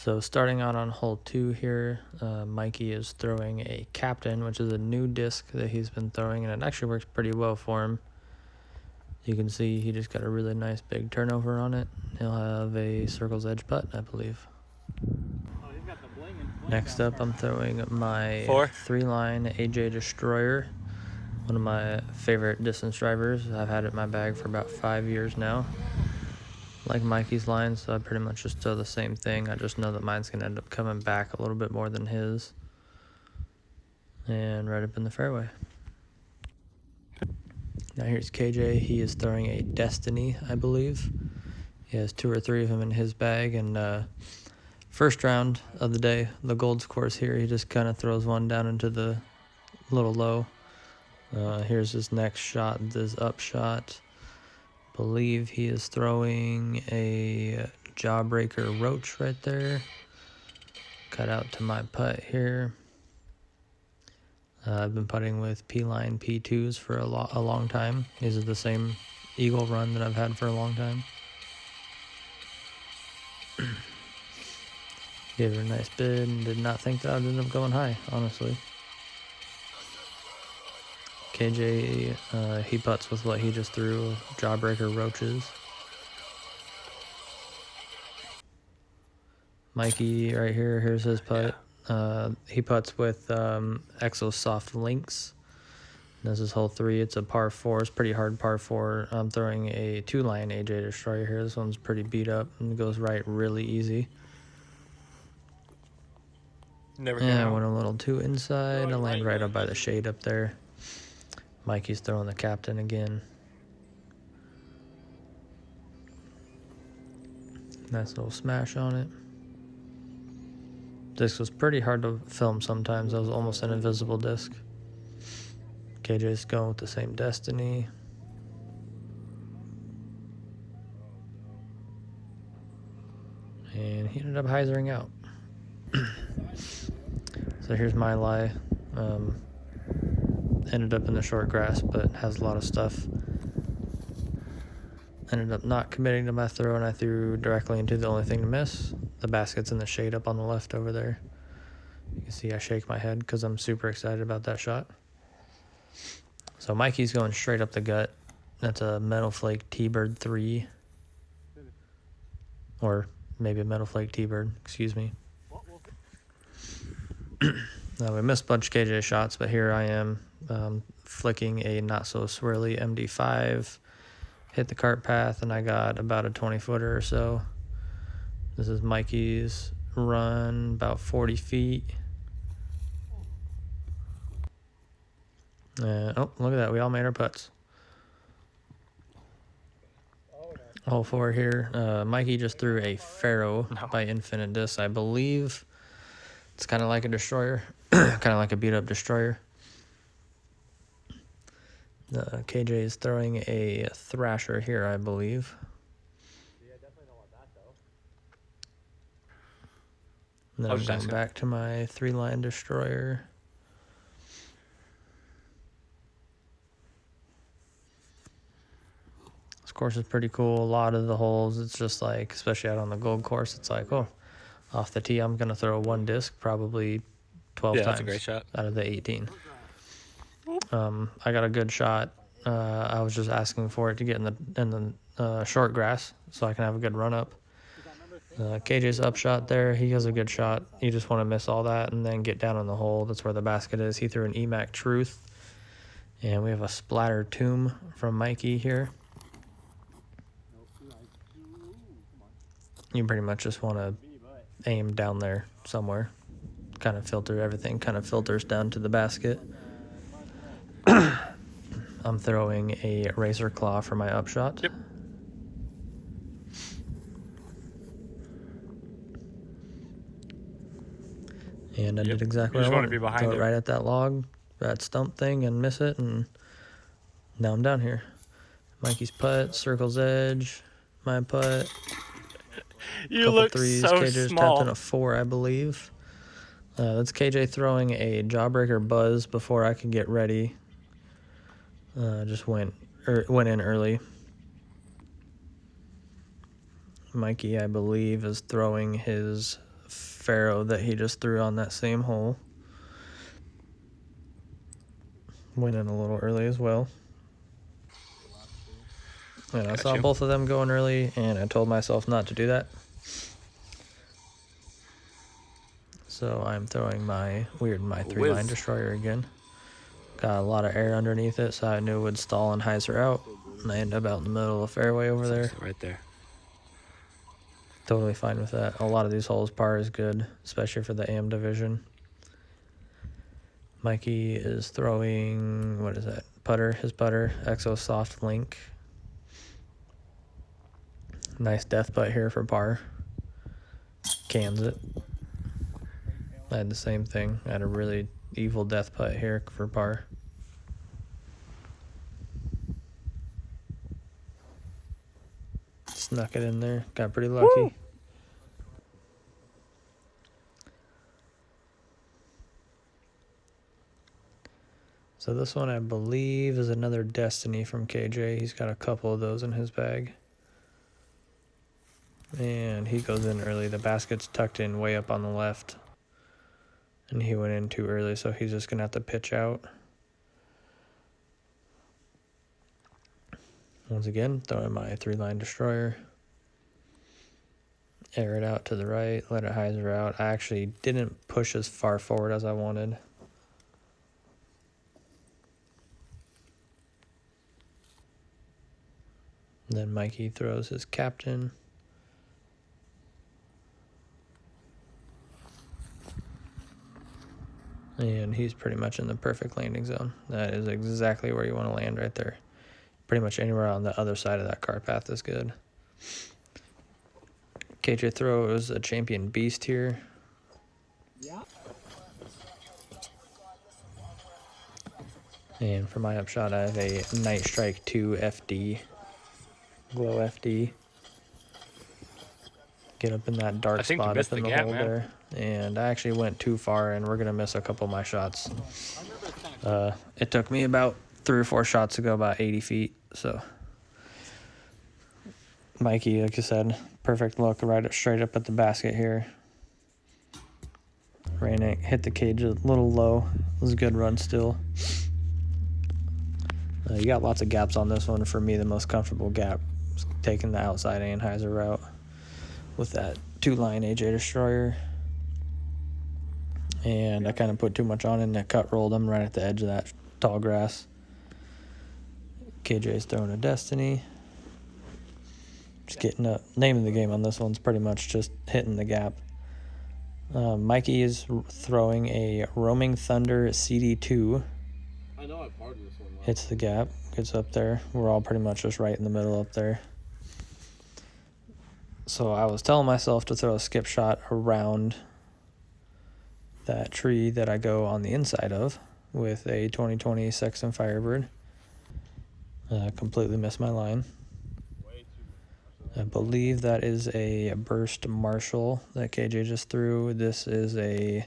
So starting out on hole 2 here, Mikey is throwing a Captain, which is a new disc that he's been throwing, and it actually works pretty well for him. You can see he just got a really nice big turnover on it. He'll have a circle's edge putt, I believe. Next up, I'm throwing my 3-line AJ Destroyer, one of my favorite distance drivers. I've had it in my bag for about 5 years now. Like Mikey's line, so I pretty much just throw the same thing. I just know that mine's going to end up coming back a little bit more than his. And right up in the fairway. Now here's KJ. He is throwing a Destiny, I believe. He has 2 or 3 of them in his bag. And first round of the day, the Golds course here, he just kind of throws one down into the little low. Here's his next shot, this up shot. Believe he is throwing a Jawbreaker Roach right there. Cut out to my putt here. I've been putting with P-line P2s for a long time. These are the same Eagle run that I've had for a long time. Gave it a nice bid and did not think that I would end up going high, honestly. KJ, he putts with what he just threw, Jawbreaker Roaches. Mikey right here, here's his putt. He putts with Exo Soft Links. This is hole 3. It's a par 4. It's pretty hard par 4. I'm throwing a 2-line AJ Destroyer here. This one's pretty beat up and goes right really easy. I went a little too inside. I landed right up by the shade up there. Mikey's throwing the Captain again. Nice little smash on it. Disc was pretty hard to film sometimes. That was almost an invisible disc. KJ's going with the same Destiny. And he ended up hyzering out. So here's my lie. Ended up in the short grass, but has a lot of stuff. Ended up not committing to my throw, and I threw directly into the only thing to miss. The basket's in the shade up on the left over there. You can see I shake my head because I'm super excited about that shot. So Mikey's going straight up the gut. That's a Metal Flake T-Bird 3. Or maybe a Metal Flake T-Bird, excuse me. Now we missed a bunch of KJ shots, but here I am flicking a not-so-swirly MD5. Hit the cart path, and I got about a 20-footer or so. This is Mikey's run, about 40 feet. Oh, look at that. We all made our putts. Hole 4 here. Mikey just threw a Pharaoh by Infinite Disc, I believe. It's kind of like a Destroyer. Kind of like a beat-up Destroyer. KJ is throwing a Thrasher here, I believe. Yeah, definitely don't want that, though. Then I'm going back to my 3-line Destroyer. This course is pretty cool. A lot of the holes, it's just like, especially out on the Gold course, it's like, oh, off the tee, I'm going to throw one disc probably 12 times that's a great shot. out of the 18. I got a good shot. I was just asking for it to get in the short grass so I can have a good run up. KJ's up shot there. He has a good shot. You just want to miss all that and then get down on the hole. That's where the basket is. He threw an EMAC Truth. And we have a Splatter Tomb from Mikey here. You pretty much just want to aim down there somewhere. Kind of filter everything. Kind of filters down to the basket. I'm throwing a Razor Claw for my upshot. Yep. And I did exactly what I wanted. Throw it right at that log, that stump thing, and miss it, and now I'm down here. Mikey's putt, circle's edge, my putt. You couple look threes. so KJ's small. tapped in a 4, I believe. That's KJ throwing a Jawbreaker Buzz before I could get ready. Just went in early. Mikey, I believe, is throwing his faro that he just threw on that same hole. Went in a little early as well. And I saw both of them going early, and I told myself not to do that. So I'm throwing my 3-line destroyer again. Got a lot of air underneath it, so I knew it would stall and hyzer out. And I ended up out in the middle of the fairway over there. Right there. Totally fine with that. A lot of these holes, par is good, especially for the AM division. Mikey is throwing, what is that? His putter, Exo Soft Link. Nice death putt here for par. Cans it. I had the same thing. I had a really evil death putt here for par. Snuck it in there. Got pretty lucky. Woo! So this one, I believe, is another Destiny from KJ. He's got a couple of those in his bag. And he goes in early. The basket's tucked in way up on the left. And he went in too early, so he's just going to have to pitch out. Once again, throwing my 3-line destroyer. Air it out to the right, let it hyzer out. I actually didn't push as far forward as I wanted. Then Mikey throws his captain. And he's pretty much in the perfect landing zone. That is exactly where you want to land right there. Pretty much anywhere on the other side of that car path is good. KJ throws a champion beast here. Yeah. And for my upshot, I have a Night Strike 2 FD. Glow FD. Get up in that dark spot up in the hole there. And I actually went too far, and we're going to miss a couple of my shots. It took me about 3 or 4 shots to go about 80 feet. So, Mikey, like I said, perfect look right straight up at the basket here. Ran it, hit the cage a little low. It was a good run still. You got lots of gaps on this one. For me, the most comfortable gap is taking the outside Anheuser route with that 2-line AJ Destroyer. And I kind of put too much on it and I cut rolled him right at the edge of that tall grass. KJ's throwing a Destiny. Just getting up. Name of the game on this one's pretty much just hitting the gap. Mikey is throwing a Roaming Thunder CD2. I know I parred this one. Hits the gap, gets up there. We're all pretty much just right in the middle up there. So I was telling myself to throw a skip shot around that tree that I go on the inside of with a 2020 Sexton Firebird. Completely missed my line. I believe that is a Burst Marshall that KJ just threw. This is a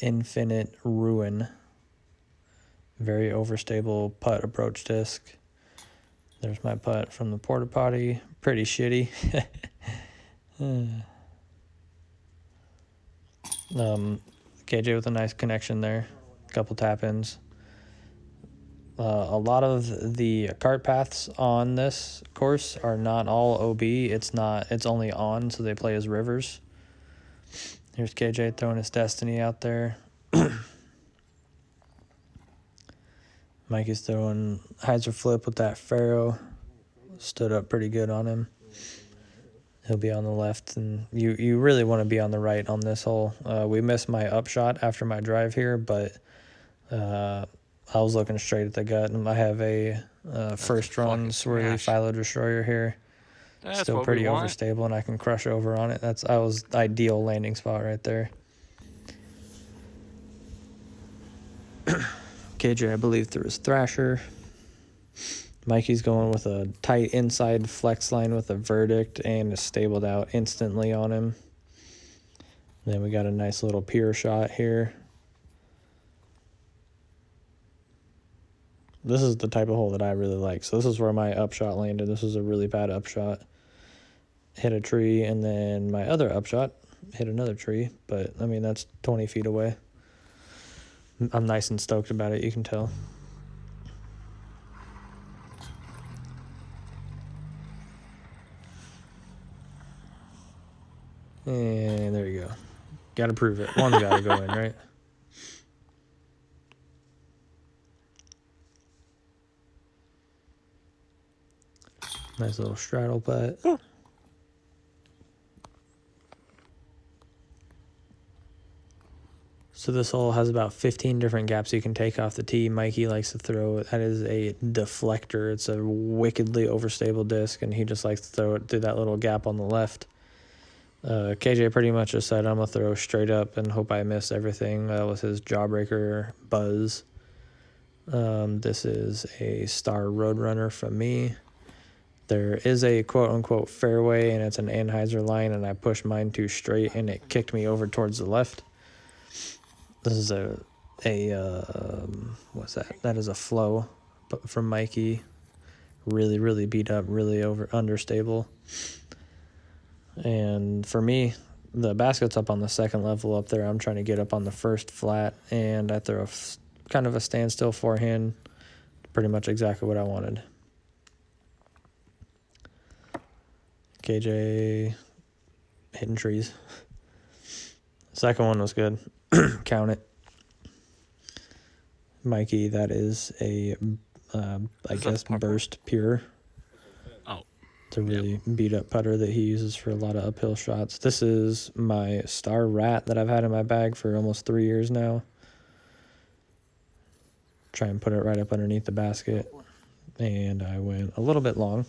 Infinite Ruin. Very overstable putt approach disc. There's my putt from the porta potty. Pretty shitty. KJ with a nice connection there. A couple tap-ins. A lot of the cart paths on this course are not all OB. It's only on, so they play as rivers. Here's KJ throwing his Destiny out there. Mikey's throwing hyzer flip with that Faro. Stood up pretty good on him. He'll be on the left, and you really want to be on the right on this hole. We missed my upshot after my drive here, but I was looking straight at the gut, and I have a first run swirly Philo Destroyer here. That's still pretty overstable, and I can crush over on it. That was ideal landing spot right there. KJ, I believe, threw his Thrasher. Mikey's going with a tight inside flex line with a Verdict and is stabled out instantly on him. Then we got a nice little pier shot here. This is the type of hole that I really like. So this is where my upshot landed. This was a really bad upshot. Hit a tree, and then my other upshot hit another tree, but I mean, that's 20 feet away. I'm nice and stoked about it, you can tell. And there you go. Gotta prove it. One's gotta go in, right? Nice little straddle putt. So this hole has about 15 different gaps you can take off the tee. Mikey likes to throw, that is a deflector. It's a wickedly overstable disc, and he just likes to throw it through that little gap on the left. KJ pretty much just said, I'm going to throw straight up and hope I miss everything. That was his jawbreaker buzz. This is a Star Roadrunner from me. There is a quote-unquote fairway, and it's an Anheuser line, and I pushed mine too straight, and it kicked me over towards the left. This is what's that? That is a flow from Mikey. Really, really beat up, really understable. And for me, the basket's up on the second level up there. I'm trying to get up on the first flat, and I throw kind of a standstill forehand. Pretty much exactly what I wanted. KJ hitting trees. Second one was good. Count it. Mikey, that is a, I guess, burst pure. Oh. It's a really beat up putter that he uses for a lot of uphill shots. This is my Star Rat that I've had in my bag for almost 3 years now. Try and put it right up underneath the basket. And I went a little bit long.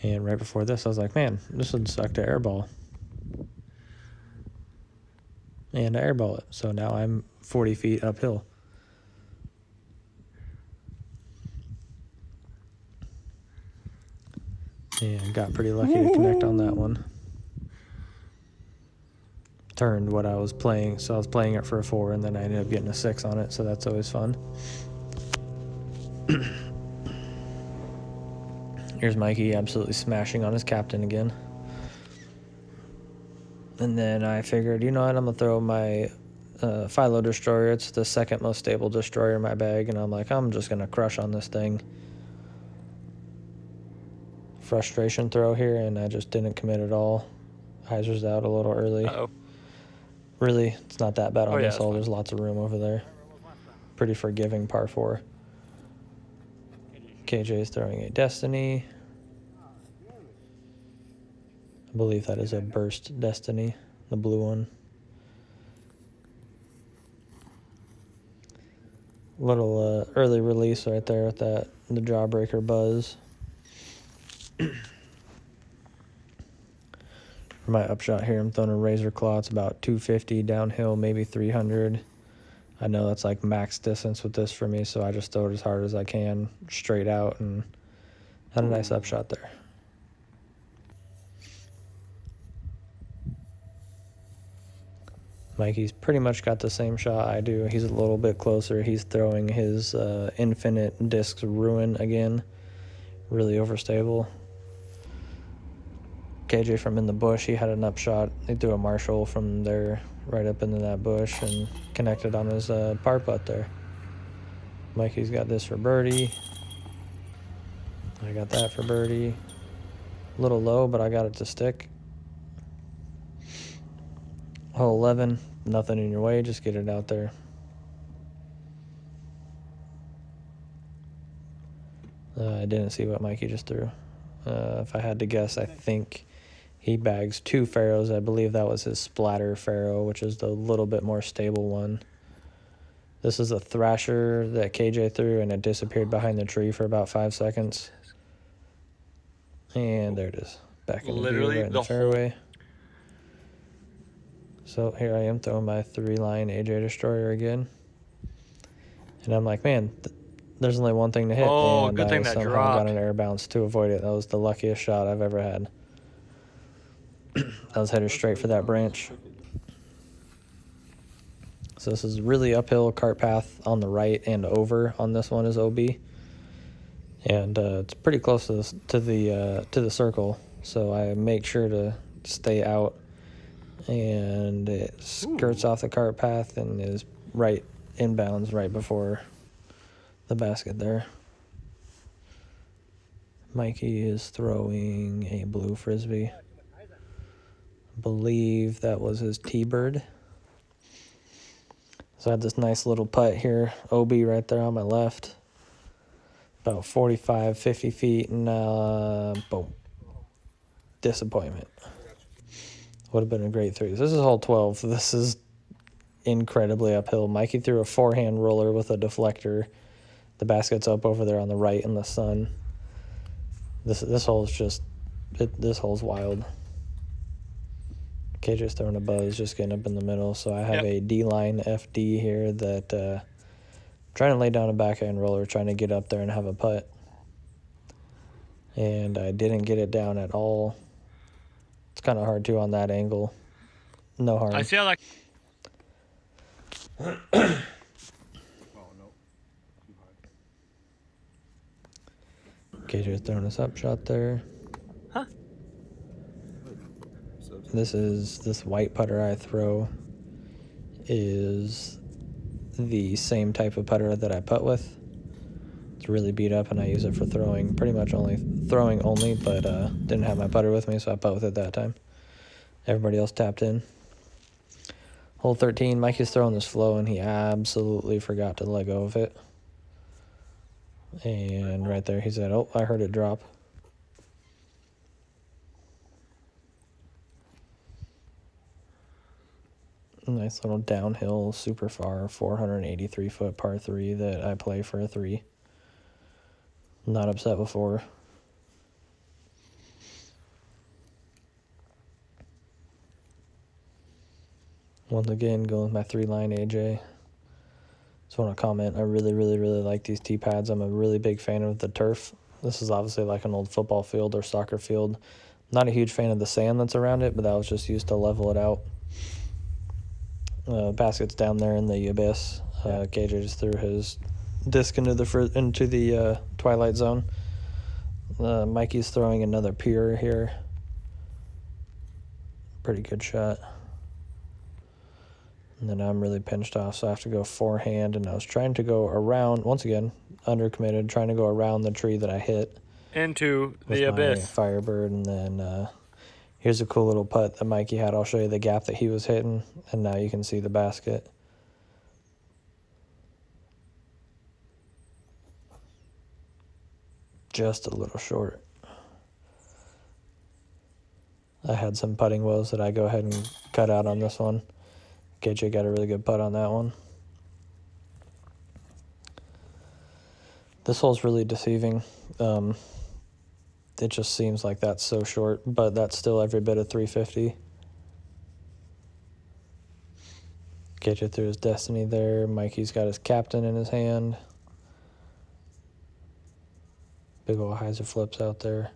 And right before this, I was like, man, this would suck to airball. And I airball it. So now I'm 40 feet uphill. And got pretty lucky to connect on that one. Turned what I was playing. So I was playing it for a 4, and then I ended up getting a 6 on it. So that's always fun. Here's Mikey absolutely smashing on his captain again. And then I figured, you know what, I'm going to throw my Philo Destroyer. It's the second most stable destroyer in my bag. And I'm like, I'm just going to crush on this thing. Frustration throw here, and I just didn't commit at all. Hyzer's out a little early. Uh-oh. Really, it's not that bad on this hole. Fine. There's lots of room over there. Pretty forgiving par 4. KJ's throwing a Destiny. I believe that is a burst Destiny, the blue one. Little early release right there with the jawbreaker buzz. For my upshot here, I'm throwing a razor claw. It's about 250 downhill, maybe 300. I know that's like max distance with this for me, so I just throw it as hard as I can, straight out, and had a nice upshot there. Mikey's pretty much got the same shot I do. He's a little bit closer. He's throwing his Infinite Discs Ruin again. Really overstable. KJ from in the bush, he had an upshot. He threw a Marshall from there right up into that bush and connected on his par putt there. Mikey's got this for birdie. I got that for birdie. A little low, but I got it to stick. Hole 11, nothing in your way, just get it out there. I didn't see what Mikey just threw. If I had to guess, I think he bags 2 Pharaohs. I believe that was his Splatter Pharaoh, which is the little bit more stable one. This is a Thrasher that KJ threw, and it disappeared behind the tree for about 5 seconds. And there it is. Back in the view, right in the fairway. So here I am throwing my 3-line AJ Destroyer again. And I'm like, man, there's only one thing to hit. Oh, and good thing I that somehow dropped. got an air bounce to avoid it. That was the luckiest shot I've ever had. I was headed straight for that branch. So this is really uphill cart path on the right, and over on this one is OB. And it's pretty close to the circle. so I make sure to stay out, and it skirts off the cart path and is right inbounds right before the basket there. Mikey is throwing a blue frisbee. I believe that was his T-bird. So I had this nice little putt here, OB right there on my left. About 45, 50 feet, and boom. Disappointment. Would have been a great three. This is hole 12. This is incredibly uphill. Mikey threw a forehand roller with a deflector. The basket's up over there on the right in the sun. This hole's just, this hole's wild. KJ's throwing a buzz, just getting up in the middle. So I have a D-line FD here that trying to lay down a backhand roller, trying to get up there and have a putt. And I didn't get it down at all. It's kind of hard to on that angle. No harm. I feel like Oh, no. Too high. KJ's throwing us up shot there. Huh? This white putter I throw is the same type of putter that I putt with. It's really beat up, and I use it for throwing, pretty much throwing only, but didn't have my putter with me, so I putt with it that time. Everybody else tapped in. Hole 13, Mikey's throwing this flow, and he absolutely forgot to let go of it. And right there, he said, oh, I heard it drop. Nice little downhill, super far, 483-foot par 3 that I play for a 3. Not upset before. Once again, going with my 3-line AJ. Just want to comment, I really, really, really like these tee pads. I'm a really big fan of the turf. This is obviously like an old football field or soccer field. Not a huge fan of the sand that's around it, but that was just used to level it out. Basket's down there in the abyss. KJ just threw his disc into the twilight zone. Mikey's throwing another pier here. Pretty good shot. And then I'm really pinched off, so I have to go forehand, and I was trying to go around, once again, undercommitted, trying to go around the tree that I hit. into With the my abyss. Firebird, and then here's a cool little putt that Mikey had. I'll show you the gap that he was hitting, and now you can see the basket. Just a little short. I had some putting woes that I go ahead and cut out on this one. KJ got a really good putt on that one. This hole's really deceiving. It just seems like that's so short, but that's still every bit of 350. KJ threw his destiny there. Mikey's got his captain in his hand. Big ol' hyzer flips out there.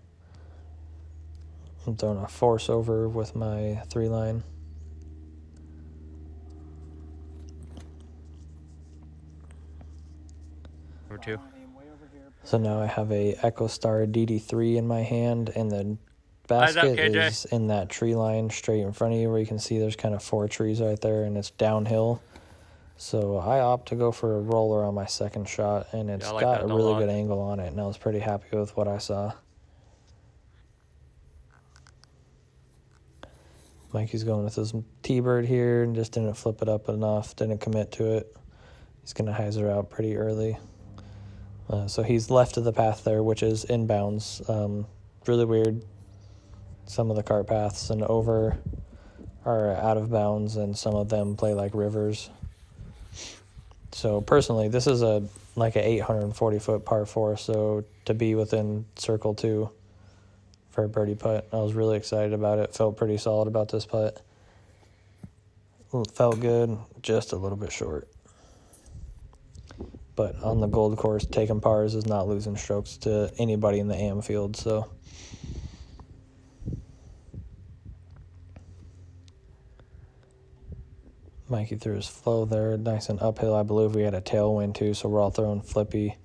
I'm throwing a force over with my 3-line. Or two. So now I have a Echo Star DD3 in my hand, and the Eyes up, basket KJ. is in that tree line straight in front of you, where you can see there's kind of 4 trees right there, and it's downhill. So I opt to go for a roller on my second shot, and it's Yeah, I like got that a a really lot. good angle on it, and I was pretty happy with what I saw. Mikey's going with his T-bird here and just didn't flip it up enough, didn't commit to it. He's going to hyzer out pretty early. So he's left of the path there, which is inbounds. Really weird. Some of the cart paths and over are out of bounds, and some of them play like rivers. So personally, this is like a 840-foot par 4, so to be within circle 2 for a birdie putt, I was really excited about it. Felt pretty solid about this putt. Felt good, just a little bit short. But on the gold course, taking pars is not losing strokes to anybody in the AM field, so. Mikey threw his flow there, nice and uphill. I believe we had a tailwind too, so we're all throwing flippy.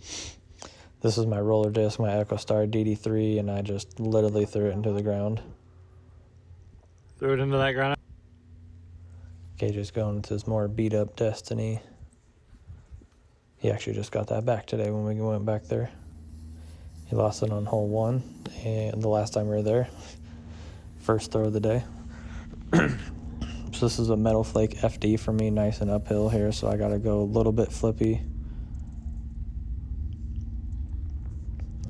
This is my roller disc, my EchoStar DD3, and I just literally threw it into the ground. Threw it into that ground. KJ's going with his more beat up Destiny. He actually just got that back today when we went back there. He lost it on hole 1, and the last time we were there, first throw of the day. So this is a Metal Flake FD for me, nice and uphill here, so I gotta go a little bit flippy.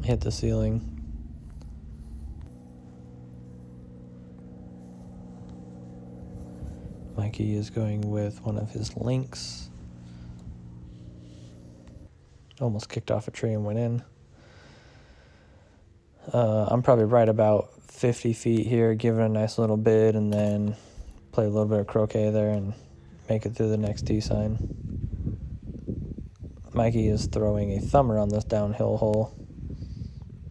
Hit the ceiling. Mikey is going with one of his links. Almost kicked off a tree and went in. I'm probably right about 50 feet here, give it a nice little bid, and then play a little bit of croquet there and make it through the next tee sign. Mikey is throwing a thumber on this downhill hole.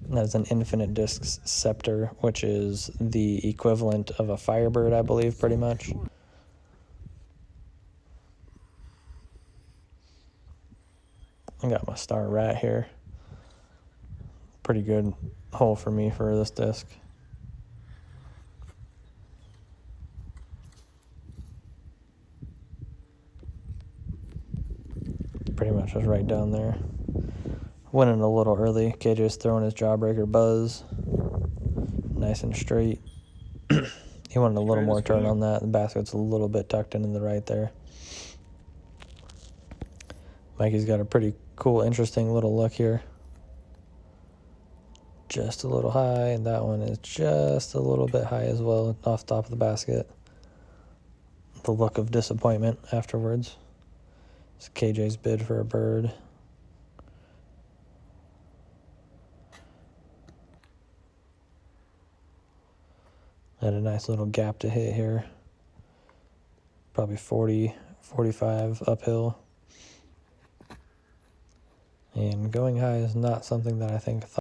That's an infinite disc scepter, which is the equivalent of a Firebird, I believe, pretty much. I got my star rat here. Pretty good hole for me for this disc. Pretty much just right down there. Winning a little early. KJ's throwing his Jawbreaker Buzz. Nice and straight. He wanted a little more turn on that. The basket's a little bit tucked in the right there. Mikey's got a pretty cool, interesting little look here. Just a little high, and that one is just a little bit high as well, off top of the basket. The look of disappointment afterwards. It's KJ's bid for a bird. Had a nice little gap to hit here. Probably 40, 45 uphill. And going high is not something that I think